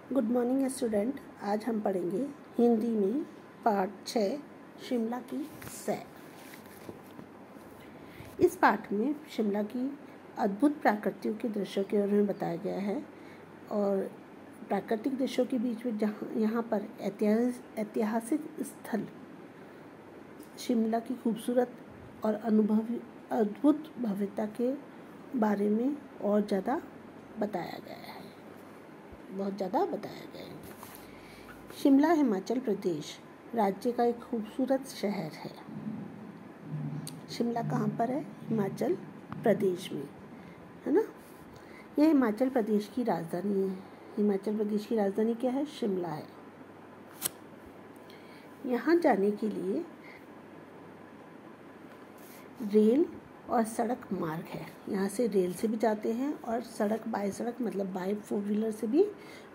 Good morning student. आज हम पढ़ेंगे हिंदी में पाठ 6 शिमला की सैर। इस पाठ में शिमला की अद्भुत प्राकृतिक के दृश्यों के बारे में बताया गया है और प्राकृतिक दृश्यों के बीच में यहाँ पर ऐतिहासिक स्थल शिमला की खूबसूरत और अद्भुत भव्यता के बारे में और ज़्यादा बताया गया है, बहुत ज़्यादा बताया गया है। शिमला हिमाचल प्रदेश राज्य का एक खूबसूरत शहर है। शिमला कहाँ पर है? हिमाचल प्रदेश में, है ना। यह हिमाचल प्रदेश की राजधानी है। हिमाचल प्रदेश की राजधानी क्या है? शिमला है। यहाँ जाने के लिए रेल और सड़क मार्ग है। यहाँ से रेल से भी जाते हैं और बाय सड़क मतलब बाय 4 व्हीलर से भी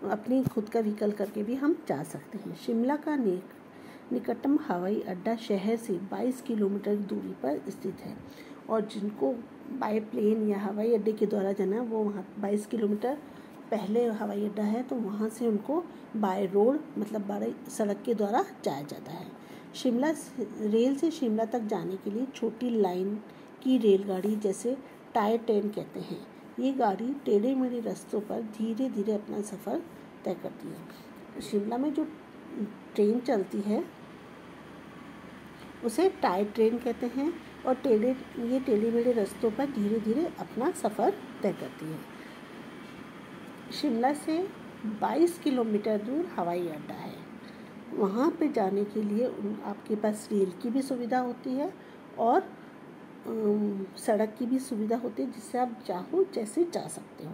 अपनी खुद का व्हीकल करके भी हम जा सकते हैं। शिमला का निकटतम हवाई अड्डा शहर से 22 किलोमीटर दूरी पर स्थित है और जिनको बाय प्लेन या हवाई अड्डे के द्वारा जाना है वो वहाँ 22 किलोमीटर पहले हवाई अड्डा है तो वहाँ से उनको बाय रोड मतलब बाय सड़क के द्वारा जाया जाता है। रेल से शिमला तक जाने के लिए छोटी लाइन की रेलगाड़ी जैसे टायर ट्रेन कहते हैं। ये गाड़ी टेढ़े मेढ़े रास्तों पर धीरे धीरे अपना सफ़र तय करती है। शिमला में जो ट्रेन चलती है उसे टायर ट्रेन कहते हैं और टेढ़े मेढ़े रास्तों पर धीरे धीरे अपना सफ़र तय करती है। शिमला से 22 किलोमीटर दूर हवाई अड्डा है। वहाँ पे जाने के लिए आपके पास रेल की भी सुविधा होती है और सड़क की भी सुविधा होती है जिससे आप चाहो जैसे जा सकते हो।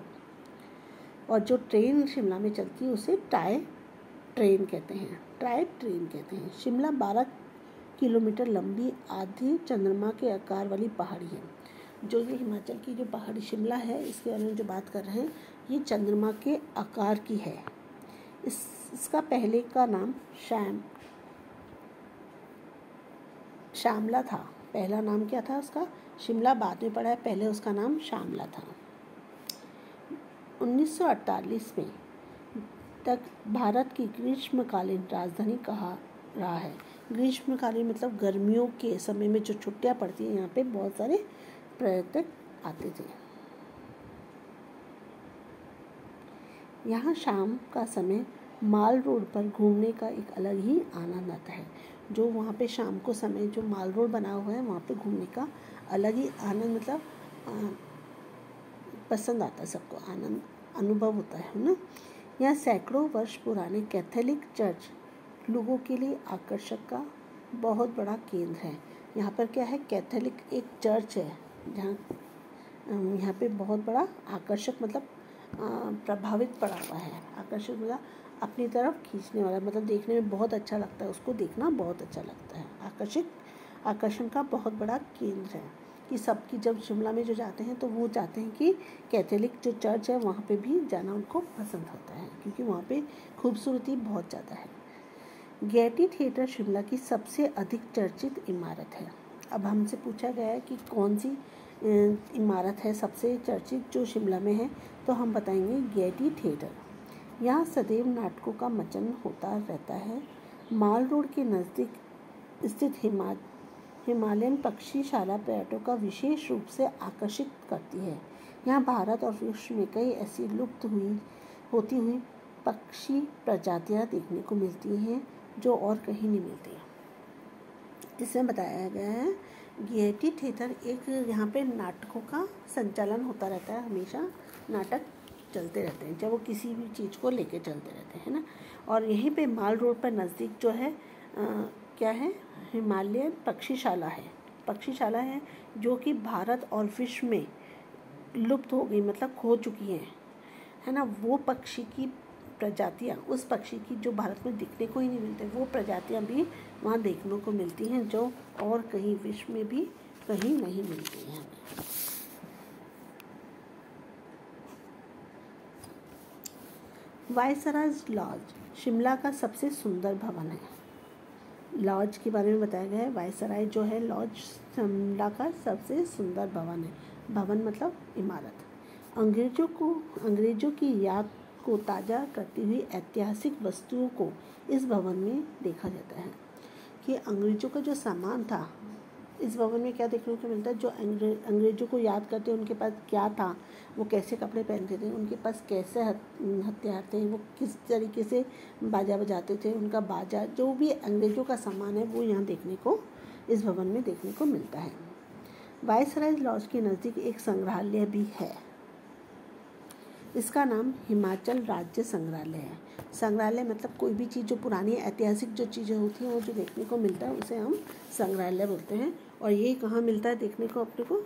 और जो ट्रेन शिमला में चलती है उसे टायर ट्रेन कहते हैं। शिमला 12 किलोमीटर लंबी आधी चंद्रमा के आकार वाली पहाड़ी है। जो ये हिमाचल की जो पहाड़ी शिमला है इसके बारे में जो बात कर रहे हैं ये चंद्रमा के आकार की है। इसका पहले का नाम शामला था। पहला नाम क्या था उसका? शिमला बाद में पड़ा है, पहले उसका नाम शामला था। 1948 में तक भारत की ग्रीष्मकालीन राजधानी कहा रहा है। ग्रीष्मकालीन मतलब गर्मियों के समय में जो छुट्टियां पड़ती हैं यहाँ पे बहुत सारे पर्यटक आते थे। यहाँ शाम का समय माल रोड पर घूमने का एक अलग ही आनंद आता है। जो वहाँ पे शाम को समय जो माल रोड बना हुआ है वहाँ पे घूमने का अलग ही आनंद मतलब पसंद आता है सबको, आनंद अनुभव होता है ना। यहाँ सैकड़ों वर्ष पुराने कैथोलिक चर्च लोगों के लिए आकर्षक का बहुत बड़ा केंद्र है। यहाँ पर क्या है? कैथोलिक एक चर्च है जहाँ यहाँ पे बहुत बड़ा आकर्षक मतलब प्रभावित पड़ा हुआ है। आकर्षक मतलब अपनी तरफ खींचने वाला मतलब देखने में बहुत अच्छा लगता है, उसको देखना बहुत अच्छा लगता है। आकर्षण का बहुत बड़ा केंद्र है कि सबकी जब शिमला में जो जाते हैं तो वो चाहते हैं कि कैथोलिक जो चर्च है वहाँ पे भी जाना उनको पसंद होता है क्योंकि वहाँ पे खूबसूरती बहुत ज़्यादा है। गेयटी थिएटर शिमला की सबसे अधिक चर्चित इमारत है। अब हमसे पूछा गया है कि कौन सी इमारत है सबसे चर्चित जो शिमला में है तो हम बताएंगे गेयटी थिएटर। यहाँ सदैव नाटकों का मंचन होता रहता है। माल रोड के नज़दीक स्थित हिमालयन पक्षीशाला पर्यटकों का विशेष रूप से आकर्षित करती है। यहाँ भारत और विश्व में कई ऐसी लुप्त होती हुई पक्षी प्रजातियाँ देखने को मिलती हैं जो और कहीं नहीं मिलती। इसमें बताया गया है गेयटी थिएटर एक यहाँ पे नाटकों का संचालन होता रहता है। हमेशा नाटक चलते रहते हैं जब वो किसी भी चीज़ को लेके चलते रहते हैं ना। और यहीं पे माल रोड पर नज़दीक जो है क्या है? हिमालयन पक्षीशाला है जो कि भारत और विश्व में लुप्त हो गई मतलब खो चुकी है ना। वो पक्षी की प्रजातियाँ उस पक्षी की जो भारत में दिखने को ही नहीं मिलते वो प्रजातियाँ भी वहाँ देखने को मिलती हैं जो और कहीं विश्व में भी कहीं नहीं मिलती हैं। वायसराय लॉज शिमला का सबसे सुंदर भवन है। लॉज के बारे में बताया गया है। वायसराय जो है लॉज शिमला का सबसे सुंदर भवन है। भवन मतलब इमारत। अंग्रेजों की याद को ताज़ा करती हुई ऐतिहासिक वस्तुओं को इस भवन में देखा जाता है। कि अंग्रेज़ों का जो सामान था इस भवन में क्या देखने को मिलता है, जो अंग्रेज़ों को याद करते हैं उनके पास क्या था, वो कैसे कपड़े पहनते थे, उनके पास कैसे हथियार थे, वो किस तरीके से बाजा बजाते थे, उनका बाजा, जो भी अंग्रेज़ों का सामान है वो यहाँ देखने को इस भवन में देखने को मिलता है। वायसराय लॉज के नज़दीक एक संग्रहालय भी है। इसका नाम हिमाचल राज्य संग्रहालय है। संग्रहालय मतलब कोई भी चीज़ जो पुरानी ऐतिहासिक जो चीज़ें होती हैं वो जो देखने को मिलता है उसे हम संग्रहालय बोलते हैं। और ये कहाँ मिलता है देखने को अपने को,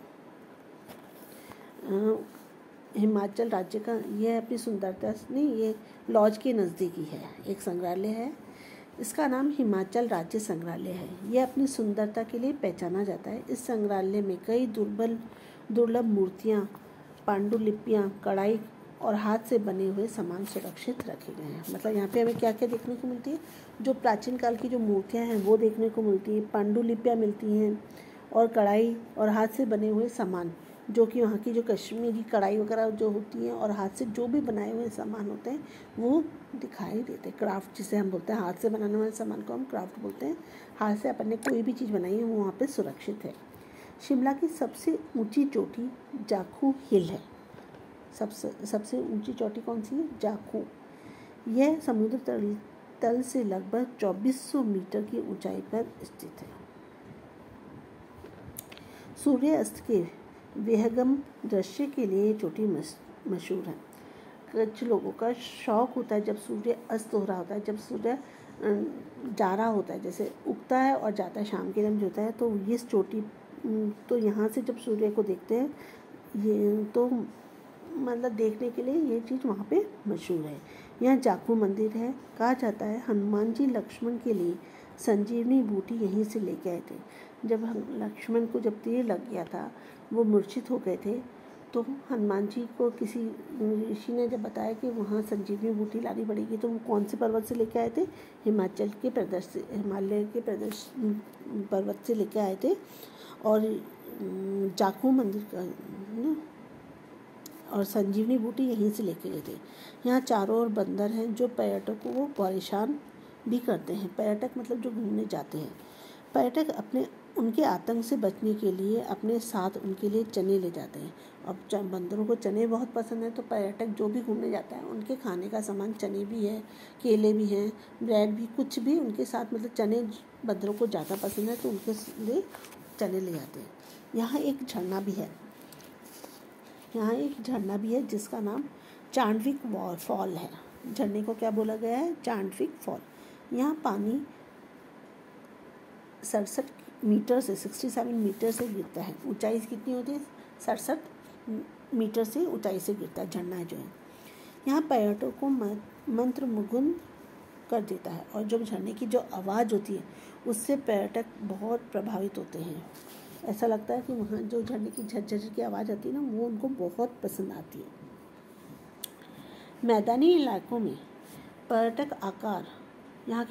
हिमाचल राज्य का, ये अपनी सुंदरता नहीं, ये लॉज के नज़दीक ही है एक संग्रहालय है। इसका नाम हिमाचल राज्य संग्रहालय है। यह अपनी सुंदरता के लिए पहचाना जाता है। इस संग्रहालय में कई दुर्लभ मूर्तियाँ, पांडुलिपियाँ, कढ़ाई और हाथ से बने हुए सामान सुरक्षित रखे गए हैं। मतलब यहाँ पे हमें क्या क्या देखने को मिलती है, जो प्राचीन काल की जो मूर्तियाँ हैं वो देखने को मिलती है, पांडुलिपियाँ मिलती हैं और कढ़ाई और हाथ से बने हुए सामान, जो कि वहाँ की जो कश्मीरी कढ़ाई वगैरह जो होती हैं और हाथ से जो भी बनाए हुए सामान होते हैं वो दिखाई देते हैं। क्राफ्ट जिसे हम बोलते हैं, हाथ से बनाने वाले सामान को हम क्राफ्ट बोलते हैं। हाथ से अपन ने कोई भी चीज़ बनाई है वो वहाँ पे सुरक्षित है। शिमला की सबसे ऊंची चोटी जाखू हिल है। सबसे ऊंची चोटी कौन सी है? जाखू। यह समुद्र तल से लगभग 2400 मीटर की ऊंचाई पर स्थित है। सूर्यास्त के विहंगम दृश्य के लिए ये चोटी मशहूर है। कुछ लोगों का शौक होता है जब सूर्य अस्त हो रहा होता है, जब सूर्य जा रहा होता है, जैसे उगता है और जाता है शाम के टाइम जो होता है, तो ये चोटी, तो यहाँ से जब सूर्य को देखते हैं ये तो मतलब देखने के लिए ये चीज़ वहाँ पे मशहूर है। यहाँ जाखू मंदिर है। कहा जाता है हनुमान जी लक्ष्मण के लिए संजीवनी बूटी यहीं से लेके आए थे। जब लक्ष्मण को जब तीर लग गया था, वो मूर्छित हो गए थे, तो हनुमान जी को किसी ऋषि ने जब बताया कि वहाँ संजीवनी बूटी लानी पड़ेगी, तो वो कौन से पर्वत से लेके आए थे? हिमालय के पर्वत से लेके आए थे। और जाखू मंदिर का और संजीवनी बूटी यहीं से लेके गए थे। यहाँ चारों ओर बंदर हैं जो पर्यटकों को परेशान भी करते हैं। पर्यटक मतलब जो घूमने जाते हैं। पर्यटक उनके आतंक से बचने के लिए अपने साथ उनके लिए चने ले जाते हैं। अब बंदरों को चने बहुत पसंद है, तो पर्यटक जो भी घूमने जाता है उनके खाने का सामान चने भी है, केले भी हैं, ब्रेड भी, कुछ भी उनके साथ, मतलब चने बंदरों को ज़्यादा पसंद है तो उनके लिए चने ले जाते हैं। यहाँ एक झरना भी है जिसका नाम चांडविक फॉल है। झरने को क्या बोला गया है? चांडविक फॉल। यहाँ पानी 67 मीटर से 67 मीटर से गिरता है। ऊंचाई कितनी होती है? 67 मीटर से ऊंचाई से गिरता है झरना जो है। यहाँ पर्यटकों को मंत्रमुग्ध कर देता है, और जब झरने की जो आवाज़ होती है उससे पर्यटक बहुत प्रभावित होते हैं। ऐसा लगता है कि वहाँ जो झरने की झरझर की आवाज़ आती है ना, वो उनको बहुत पसंद आती है। मैदानी इलाकों में पर्यटक आकर यहाँ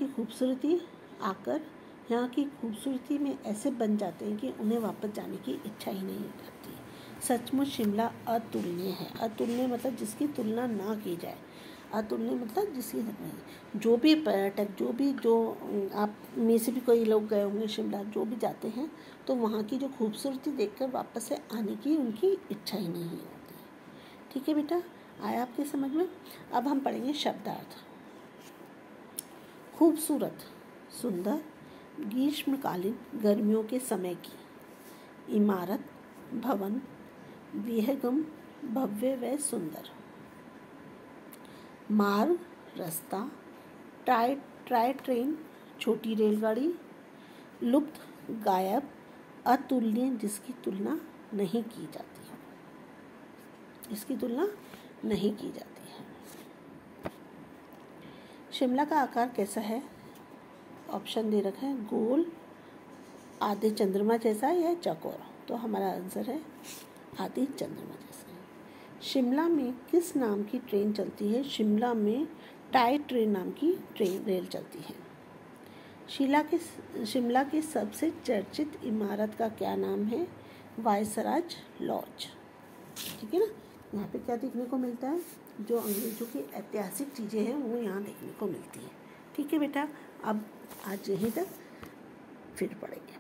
की खूबसूरती में ऐसे बन जाते हैं कि उन्हें वापस जाने की इच्छा ही नहीं करती। सचमुच शिमला अतुलनीय है। अतुलनीय मतलब जिसकी तुलना ना की जाए। अतुलनीय मतलब जिसकी नहीं। जो भी पर्यटक, जो आप में से भी कोई लोग गए होंगे शिमला, जो भी जाते हैं तो वहाँ की जो खूबसूरती देखकर वापस से आने की उनकी इच्छा ही नहीं होती। ठीक है बेटा, आया आपके समझ में? अब हम पढ़ेंगे शब्दार्थ। खूबसूरत, सुंदर, ग्रीष्मकालीन, गर्मियों के समय की। इमारत, भवन, विहंगम, भव्य व सुंदर। मार्ग, रास्ता, टॉय ट्रेन, छोटी रेलगाड़ी। लुप्त, गायब, अतुलनीय, जिसकी तुलना नहीं की जाती है। शिमला का आकार कैसा है? ऑप्शन दे रखा है, गोल, आधे चंद्रमा जैसा या चौकोर। तो हमारा आंसर है आधे चंद्रमा जैसा। शिमला में किस नाम की ट्रेन चलती है? शिमला में टॉय ट्रेन नाम की रेल चलती है। शिमला की सबसे चर्चित इमारत का क्या नाम है? Viceroy lodge. ठीक है ना? यहाँ पे क्या देखने को मिलता है? जो अंग्रेज़ों की ऐतिहासिक चीज़ें हैं वो यहाँ देखने को मिलती हैं। ठीक है बेटा, अब आज यहीं तक, फिर पढ़ेंगे।